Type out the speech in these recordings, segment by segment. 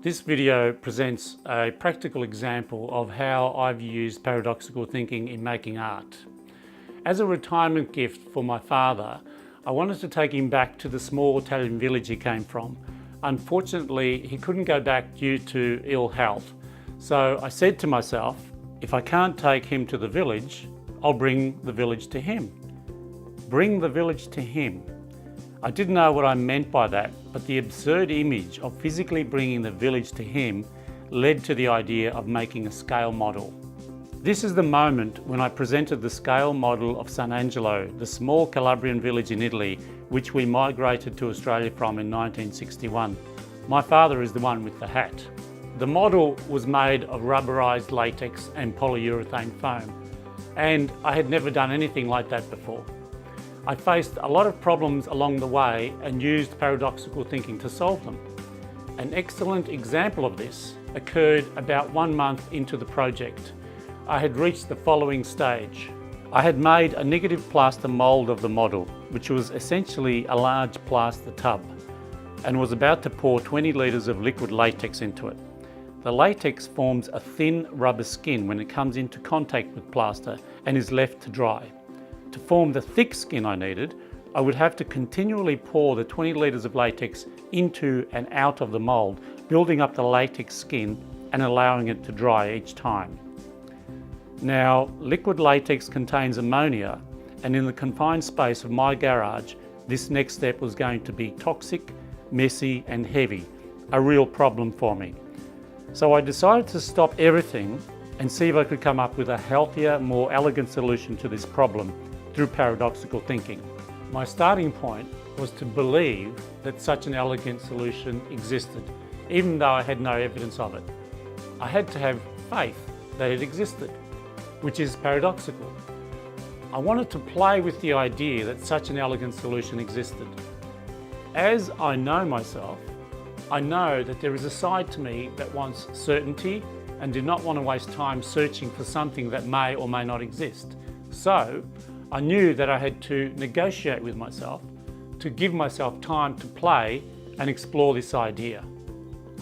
This video presents a practical example of how I've used paradoxical thinking in making art. As a retirement gift for my father, I wanted to take him back to the small Italian village he came from. Unfortunately, he couldn't go back due to ill health. So I said to myself, if I can't take him to the village, I'll bring the village to him. Bring the village to him. I didn't know what I meant by that, but the absurd image of physically bringing the village to him led to the idea of making a scale model. This is the moment when I presented the scale model of San Angelo, the small Calabrian village in Italy, which we migrated to Australia from in 1961. My father is the one with the hat. The model was made of rubberized latex and polyurethane foam, and I had never done anything like that before. I faced a lot of problems along the way and used paradoxical thinking to solve them. An excellent example of this occurred about 1 month into the project. I had reached the following stage. I had made a negative plaster mould of the model, which was essentially a large plaster tub, and was about to pour 20 litres of liquid latex into it. The latex forms a thin rubber skin when it comes into contact with plaster and is left to dry. To form the thick skin I needed, I would have to continually pour the 20 litres of latex into and out of the mould, building up the latex skin and allowing it to dry each time. Now, liquid latex contains ammonia, and in the confined space of my garage, this next step was going to be toxic, messy and heavy, a real problem for me. So I decided to stop everything and see if I could come up with a healthier, more elegant solution to this problem through paradoxical thinking. My starting point was to believe that such an elegant solution existed, even though I had no evidence of it. I had to have faith that it existed, which is paradoxical. I wanted to play with the idea that such an elegant solution existed. As I know myself, I know that there is a side to me that wants certainty and did not want to waste time searching for something that may or may not exist. So I knew that I had to negotiate with myself to give myself time to play and explore this idea.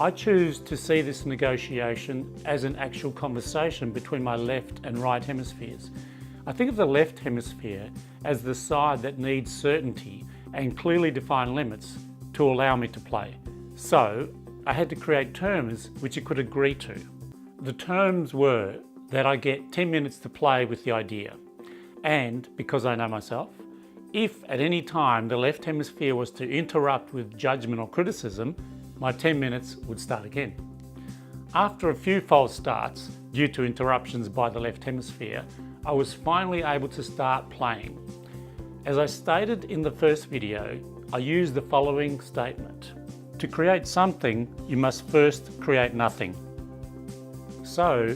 I choose to see this negotiation as an actual conversation between my left and right hemispheres. I think of the left hemisphere as the side that needs certainty and clearly defined limits to allow me to play. So I had to create terms which it could agree to. The terms were that I get 10 minutes to play with the idea. And because I know myself, if at any time the left hemisphere was to interrupt with judgment or criticism, my 10 minutes would start again. After a few false starts due to interruptions by the left hemisphere, I was finally able to start playing. As I stated in the first video, I used the following statement. To create something, you must first create nothing. So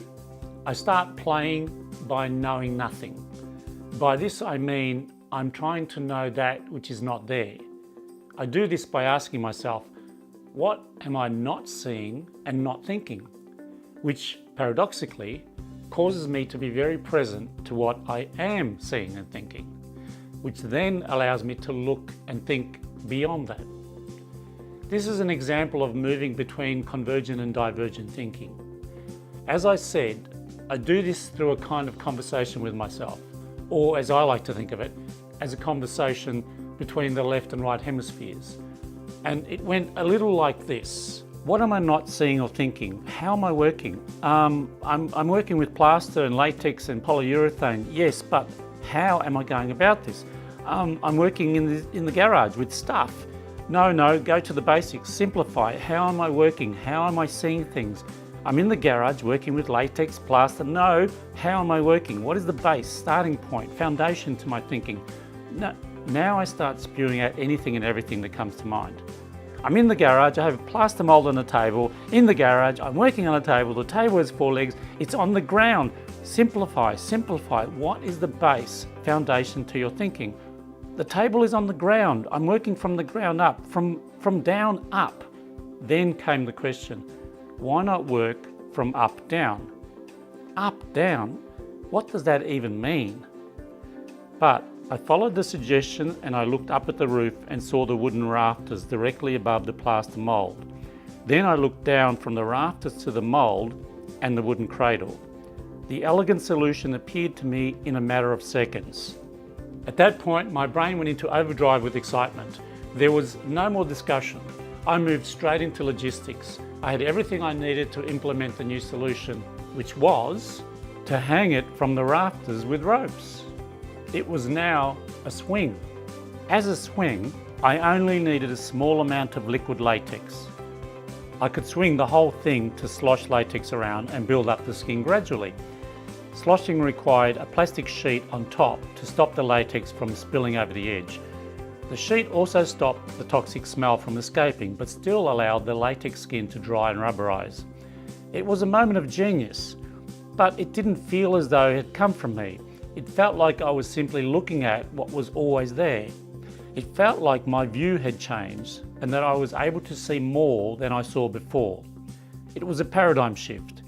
I start playing by knowing nothing. By this I mean I'm trying to know that which is not there. I do this by asking myself, what am I not seeing and not thinking? Which paradoxically causes me to be very present to what I am seeing and thinking, which then allows me to look and think beyond that. This is an example of moving between convergent and divergent thinking. As I said, I do this through a kind of conversation with myself, or as I like to think of it, as a conversation between the left and right hemispheres. And it went a little like this. What am I not seeing or thinking? How am I working? I'm working with plaster and latex and polyurethane, yes, but how am I going about this? I'm working in the garage with stuff. No, go to the basics, simplify. How am I working? How am I seeing things? I'm in the garage working with latex, plaster. No, how am I working? What is the base, starting point, foundation to my thinking? No, now I start spewing out anything and everything that comes to mind. I'm in the garage, I have a plaster mould on the table. In the garage, I'm working on a table. The table has 4 legs, it's on the ground. Simplify. What is the base, foundation to your thinking? The table is on the ground. I'm working from the ground up, from down up. Then came the question, why not work from up down? Up down? What does that even mean? But I followed the suggestion and I looked up at the roof and saw the wooden rafters directly above the plaster mould. Then I looked down from the rafters to the mould and the wooden cradle. The elegant solution appeared to me in a matter of seconds. At that point, my brain went into overdrive with excitement. There was no more discussion. I moved straight into logistics. I had everything I needed to implement the new solution, which was to hang it from the rafters with ropes. It was now a swing. As a swing, I only needed a small amount of liquid latex. I could swing the whole thing to slosh latex around and build up the skin gradually. Sloshing required a plastic sheet on top to stop the latex from spilling over the edge. The sheet also stopped the toxic smell from escaping, but still allowed the latex skin to dry and rubberize. It was a moment of genius, but it didn't feel as though it had come from me. It felt like I was simply looking at what was always there. It felt like my view had changed and that I was able to see more than I saw before. It was a paradigm shift.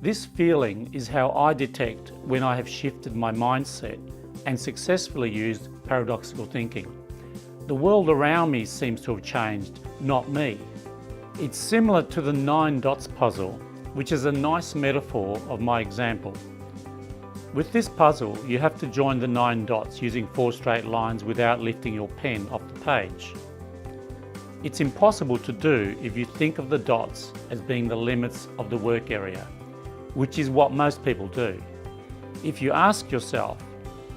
This feeling is how I detect when I have shifted my mindset and successfully used paradoxical thinking. The world around me seems to have changed, not me. It's similar to the 9 dots puzzle, which is a nice metaphor of my example. With this puzzle, you have to join the 9 dots using 4 straight lines without lifting your pen off the page. It's impossible to do if you think of the dots as being the limits of the work area, which is what most people do. If you ask yourself,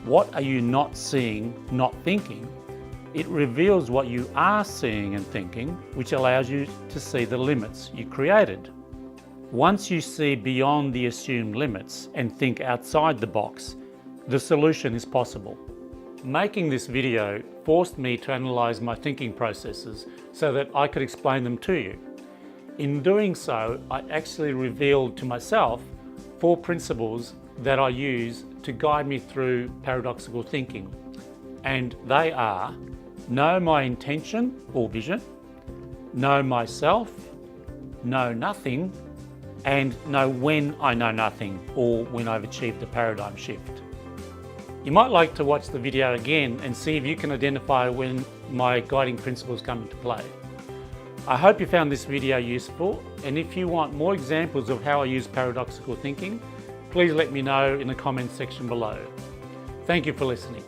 what are you not seeing, not thinking? It reveals what you are seeing and thinking, which allows you to see the limits you created. Once you see beyond the assumed limits and think outside the box, the solution is possible. Making this video forced me to analyze my thinking processes so that I could explain them to you. In doing so, I actually revealed to myself 4 principles that I use to guide me through paradoxical thinking. And they are: know my intention or vision, know myself, know nothing, and know when I know nothing or when I've achieved a paradigm shift. You might like to watch the video again and see if you can identify when my guiding principles come into play. I hope you found this video useful, and if you want more examples of how I use paradoxical thinking, please let me know in the comments section below. Thank you for listening.